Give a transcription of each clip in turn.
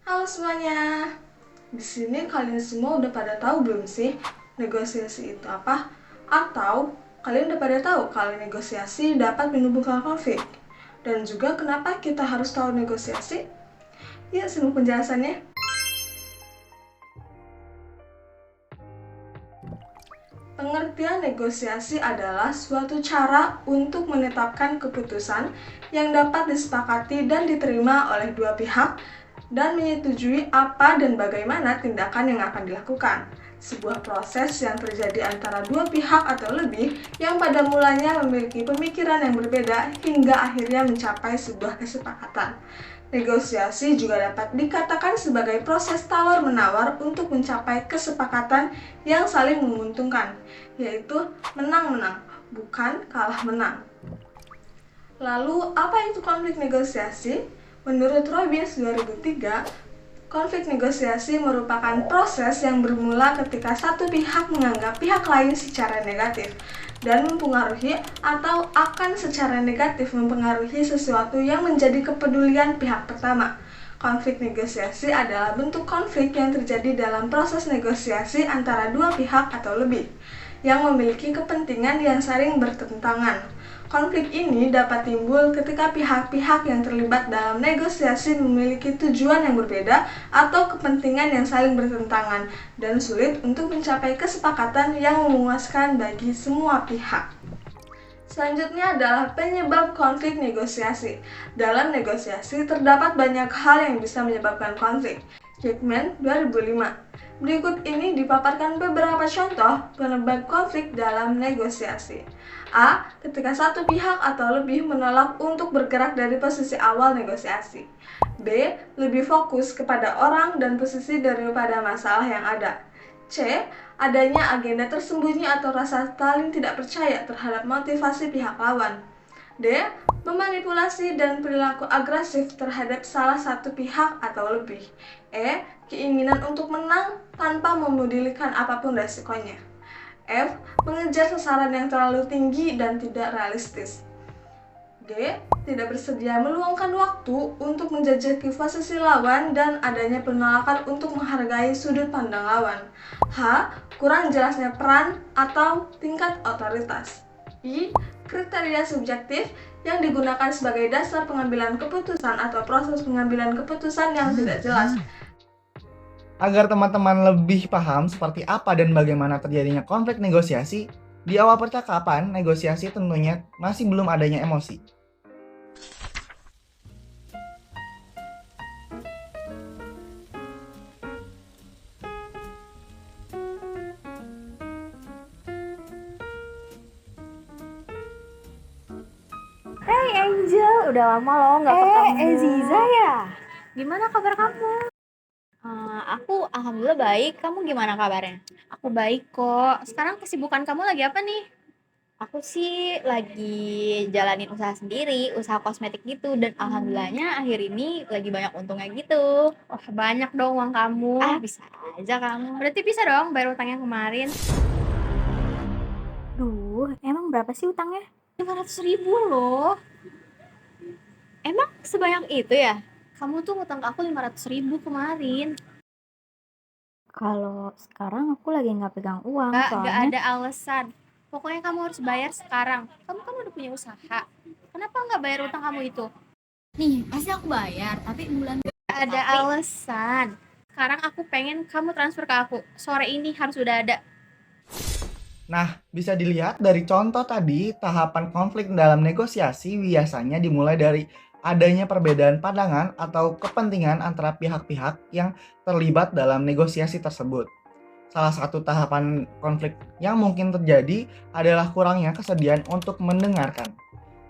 Halo semuanya. Di sini kalian semua udah pada tahu belum sih negosiasi itu apa? Atau kalian udah pada tahu kalau negosiasi dapat menimbulkan konflik? Dan juga kenapa kita harus tahu negosiasi? Yuk simak penjelasannya. Pengertian negosiasi adalah suatu cara untuk menetapkan keputusan yang dapat disepakati dan diterima oleh dua pihak dan menyetujui apa dan bagaimana tindakan yang akan dilakukan. Sebuah proses yang terjadi antara dua pihak atau lebih yang pada mulanya memiliki pemikiran yang berbeda hingga akhirnya mencapai sebuah kesepakatan. Negosiasi juga dapat dikatakan sebagai proses tawar-menawar untuk mencapai kesepakatan yang saling menguntungkan, yaitu menang-menang, bukan kalah menang. Lalu, apa itu konflik negosiasi? Menurut Robbins 2003, konflik negosiasi merupakan proses yang bermula ketika satu pihak menganggap pihak lain secara negatif dan mempengaruhi atau akan secara negatif mempengaruhi sesuatu yang menjadi kepedulian pihak pertama. Konflik negosiasi adalah bentuk konflik yang terjadi dalam proses negosiasi antara dua pihak atau lebih yang memiliki kepentingan yang saling bertentangan. Konflik ini dapat timbul ketika pihak-pihak yang terlibat dalam negosiasi memiliki tujuan yang berbeda atau kepentingan yang saling bertentangan dan sulit untuk mencapai kesepakatan yang memuaskan bagi semua pihak. Selanjutnya adalah penyebab konflik negosiasi. Dalam negosiasi terdapat banyak hal yang bisa menyebabkan konflik. Jackman 2005. Berikut ini dipaparkan beberapa contoh penyebab konflik dalam negosiasi. A. Ketika satu pihak atau lebih menolak untuk bergerak dari posisi awal negosiasi. B. Lebih fokus kepada orang dan posisi daripada masalah yang ada. C. Adanya agenda tersembunyi atau rasa saling tidak percaya terhadap motivasi pihak lawan. D. Memanipulasi dan perilaku agresif terhadap salah satu pihak atau lebih. E. Keinginan untuk menang tanpa memedulikan apapun resikonya. F. Mengejar sasaran yang terlalu tinggi dan tidak realistis. G. Tidak bersedia meluangkan waktu untuk menjajaki posisi lawan dan adanya penolakan untuk menghargai sudut pandang lawan. H. Kurang jelasnya peran atau tingkat otoritas. I. Kriteria subjektif yang digunakan sebagai dasar pengambilan keputusan atau proses pengambilan keputusan yang tidak jelas. Agar teman-teman lebih paham seperti apa dan bagaimana terjadinya konflik negosiasi, di awal percakapan negosiasi tentunya masih belum adanya emosi. Hey Angel, udah lama loh nggak ketemu. Ziza ya? Gimana kabar kamu? Aku alhamdulillah baik. Kamu gimana kabarnya? Aku baik kok. Sekarang kesibukan kamu lagi apa nih? Aku sih lagi jalanin usaha sendiri, usaha kosmetik gitu. Dan alhamdulillahnya akhir ini lagi banyak untungnya gitu. Wah, banyak dong uang kamu. Bisa aja kamu. Berarti bisa dong bayar utang yang kemarin. Duh, emang berapa sih utangnya? 500.000 loh. Emang sebanyak itu ya? Kamu tuh ngutang ke aku 500.000 kemarin. Kalau sekarang aku lagi nggak pegang uang, Gak ada alasan. Pokoknya kamu harus bayar sekarang. Kamu kan udah punya usaha. Kenapa nggak bayar utang kamu itu? Nih, pasti aku bayar, tapi bulan Gak ada alasan. Sekarang aku pengen kamu transfer ke aku. Sore ini harus udah ada. Nah, bisa dilihat dari contoh tadi, tahapan konflik dalam negosiasi biasanya dimulai dari adanya perbedaan pandangan atau kepentingan antara pihak-pihak yang terlibat dalam negosiasi tersebut. Salah satu tahapan konflik yang mungkin terjadi adalah kurangnya kesediaan untuk mendengarkan.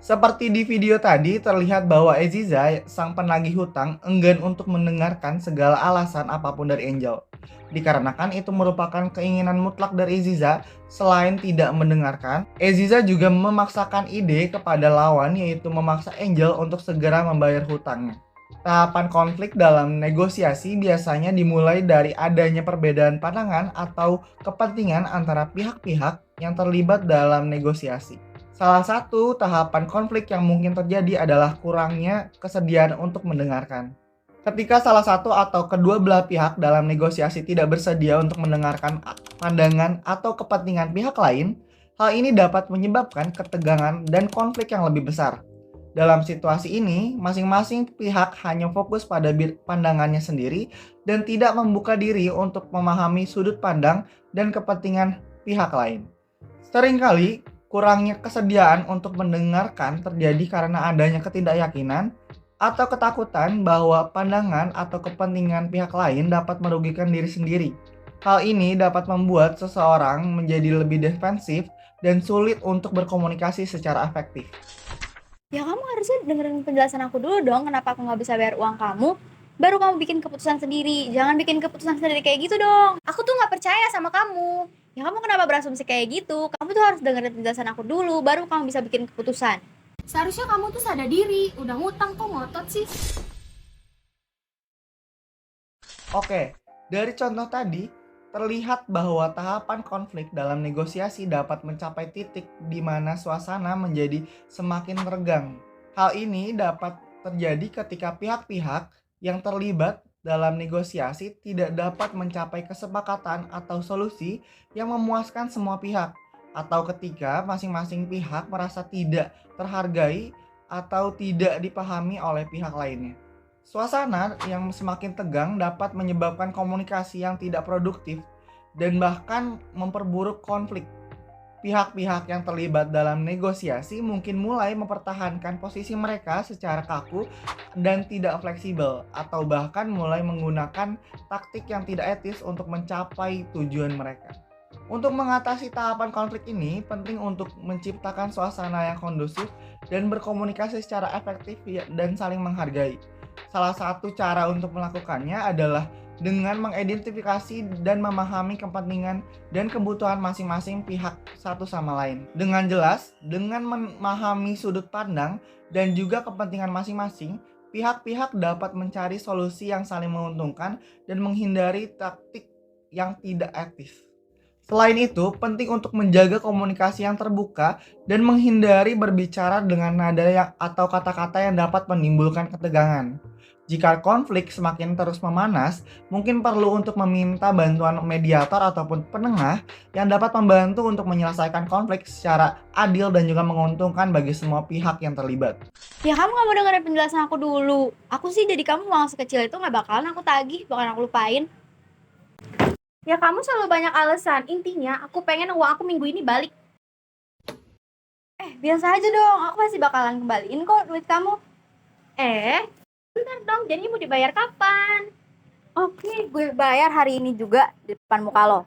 Seperti di video tadi, terlihat bahwa Aziza, sang penagih hutang, enggan untuk mendengarkan segala alasan apapun dari Angel. Dikarenakan itu merupakan keinginan mutlak dari Aziza. Selain tidak mendengarkan, Aziza juga memaksakan ide kepada lawan, yaitu memaksa Angel untuk segera membayar hutangnya. Tahapan konflik dalam negosiasi biasanya dimulai dari adanya perbedaan pandangan atau kepentingan antara pihak-pihak yang terlibat dalam negosiasi. Salah satu tahapan konflik yang mungkin terjadi adalah kurangnya kesediaan untuk mendengarkan. Ketika salah satu atau kedua belah pihak dalam negosiasi tidak bersedia untuk mendengarkan pandangan atau kepentingan pihak lain, hal ini dapat menyebabkan ketegangan dan konflik yang lebih besar. Dalam situasi ini, masing-masing pihak hanya fokus pada pandangannya sendiri dan tidak membuka diri untuk memahami sudut pandang dan kepentingan pihak lain. Seringkali, kurangnya kesediaan untuk mendengarkan terjadi karena adanya ketidakyakinan atau ketakutan bahwa pandangan atau kepentingan pihak lain dapat merugikan diri sendiri. Hal ini dapat membuat seseorang menjadi lebih defensif dan sulit untuk berkomunikasi secara efektif. Ya kamu harusnya dengerin penjelasan aku dulu dong, kenapa aku nggak bisa bayar uang kamu, baru kamu bikin keputusan sendiri. Jangan bikin keputusan sendiri kayak gitu dong. Aku tuh nggak percaya sama kamu. Ya kamu kenapa berasumsi kayak gitu? Kamu tuh harus dengerin penjelasan aku dulu, baru kamu bisa bikin keputusan. Seharusnya kamu tuh sadar diri, udah ngutang kok ngotot sih. Oke, dari contoh tadi, terlihat bahwa tahapan konflik dalam negosiasi dapat mencapai titik di mana suasana menjadi semakin tegang. Hal ini dapat terjadi ketika pihak-pihak yang terlibat dalam negosiasi tidak dapat mencapai kesepakatan atau solusi yang memuaskan semua pihak, atau ketika masing-masing pihak merasa tidak terhargai atau tidak dipahami oleh pihak lainnya. Suasana yang semakin tegang dapat menyebabkan komunikasi yang tidak produktif dan bahkan memperburuk konflik. Pihak-pihak yang terlibat dalam negosiasi mungkin mulai mempertahankan posisi mereka secara kaku dan tidak fleksibel, atau bahkan mulai menggunakan taktik yang tidak etis untuk mencapai tujuan mereka. Untuk mengatasi tahapan konflik ini, penting untuk menciptakan suasana yang kondusif dan berkomunikasi secara efektif dan saling menghargai. Salah satu cara untuk melakukannya adalah dengan mengidentifikasi dan memahami kepentingan dan kebutuhan masing-masing pihak satu sama lain. Dengan jelas, dengan memahami sudut pandang dan juga kepentingan masing-masing, pihak-pihak dapat mencari solusi yang saling menguntungkan dan menghindari taktik yang tidak etis. Selain itu, penting untuk menjaga komunikasi yang terbuka dan menghindari berbicara dengan nada atau kata-kata yang dapat menimbulkan ketegangan. Jika konflik semakin terus memanas, mungkin perlu untuk meminta bantuan mediator ataupun penengah yang dapat membantu untuk menyelesaikan konflik secara adil dan juga menguntungkan bagi semua pihak yang terlibat. Ya kamu nggak mau dengerin penjelasan aku dulu. Aku sih jadi kamu uang sekecil itu nggak bakalan aku tagih, bakalan aku lupain. Ya kamu selalu banyak alasan, intinya aku pengen uang aku minggu ini balik. Biasa aja dong, aku pasti bakalan kembaliin kok duit kamu. Bentar dong, jadi mau dibayar kapan? Oke, gue bayar hari ini juga di depan muka lo.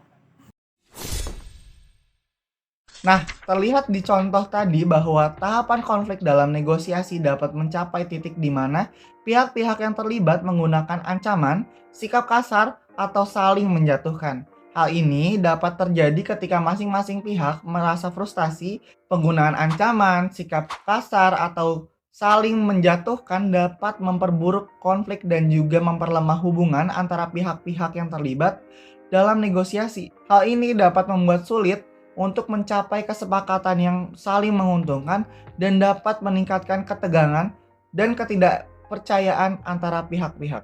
Nah, terlihat di contoh tadi bahwa tahapan konflik dalam negosiasi dapat mencapai titik di mana pihak-pihak yang terlibat menggunakan ancaman, sikap kasar, atau saling menjatuhkan. Hal ini dapat terjadi ketika masing-masing pihak merasa frustasi. Penggunaan ancaman, sikap kasar, atau saling menjatuhkan dapat memperburuk konflik dan juga memperlemah hubungan antara pihak-pihak yang terlibat dalam negosiasi. Hal ini dapat membuat sulit untuk mencapai kesepakatan yang saling menguntungkan dan dapat meningkatkan ketegangan dan ketidakpercayaan antara pihak-pihak.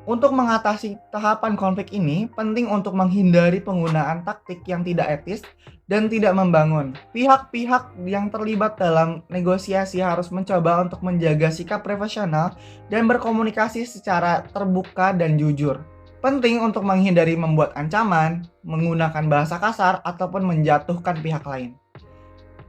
Untuk mengatasi tahapan konflik ini, penting untuk menghindari penggunaan taktik yang tidak etis dan tidak membangun. Pihak-pihak yang terlibat dalam negosiasi harus mencoba untuk menjaga sikap profesional dan berkomunikasi secara terbuka dan jujur. Penting untuk menghindari membuat ancaman, menggunakan bahasa kasar, ataupun menjatuhkan pihak lain.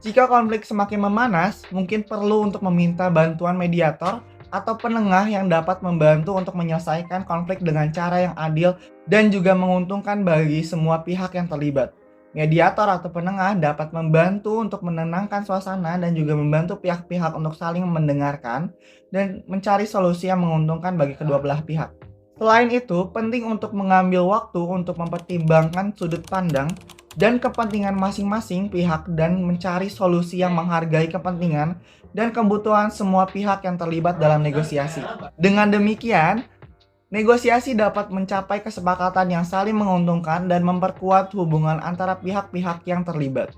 Jika konflik semakin memanas, mungkin perlu untuk meminta bantuan mediator atau penengah yang dapat membantu untuk menyelesaikan konflik dengan cara yang adil dan juga menguntungkan bagi semua pihak yang terlibat. Mediator atau penengah dapat membantu untuk menenangkan suasana dan juga membantu pihak-pihak untuk saling mendengarkan dan mencari solusi yang menguntungkan bagi kedua belah pihak. Selain itu, penting untuk mengambil waktu untuk mempertimbangkan sudut pandang dan kepentingan masing-masing pihak dan mencari solusi yang menghargai kepentingan dan kebutuhan semua pihak yang terlibat dalam negosiasi. Dengan demikian, negosiasi dapat mencapai kesepakatan yang saling menguntungkan dan memperkuat hubungan antara pihak-pihak yang terlibat.